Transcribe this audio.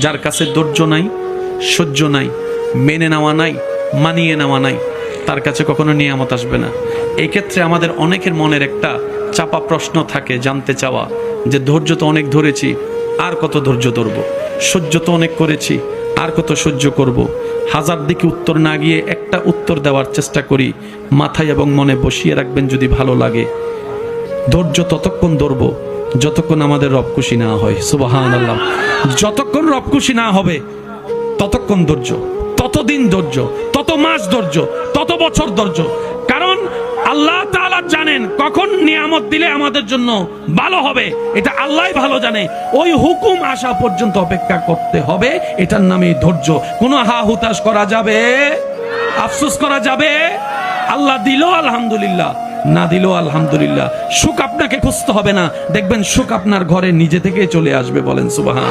যার কাছে ধৈর্য নাই, সহ্য নাই, মেনে নেওয়া নাই, মানিয়ে নেওয়া নাই, তার কাছে কখনো নিয়ামত আসবে না। এই ক্ষেত্রে আমাদের অনেকের মনের একটা চাপা প্রশ্ন থাকে, জানতে চাওয়া যে ধৈর্য তো অনেক ধরেছি, আর কত ধৈর্য ধরবো, সহ্য তো অনেক করেছি, আর কত সহ্য করব। হাজার দিকে উত্তর না গিয়ে একটা উত্তর দেওয়ার চেষ্টা করি, মাথায় এবং মনে বসিয়ে রাখবেন যদি ভালো লাগে। ধৈর্য ততক্ষণ ধরবো যতক্ষণ আমাদের রব খুশি না হয়। সুবহানাল্লাহ। যতক্ষণ রব খুশি না হবে ততক্ষণ ধৈর্য, ততদিন ধৈর্য, তত মাস ধৈর্য, তত বছর ধৈর্য। কারণ আল্লাহ তাআলা জানেন কখন নিয়ামত দিলে আমাদের জন্য ভালো হবে, এটা আল্লাহই ভালো জানে। ওই হুকুম আসা পর্যন্ত অপেক্ষা করতে হবে, এটার নামই ধৈর্য। কোনো হা হুতাশ করা যাবে, আফসোস করা যাবে? আল্লাহ দিল আলহামদুলিল্লাহ, না দিল আলহামদুলিল্লাহ। সুখ আপনাকে খুঁজতে হবে না, দেখবেন সুখ আপনার ঘরে নিজে থেকেই চলে আসবে। বলেন সুবহান।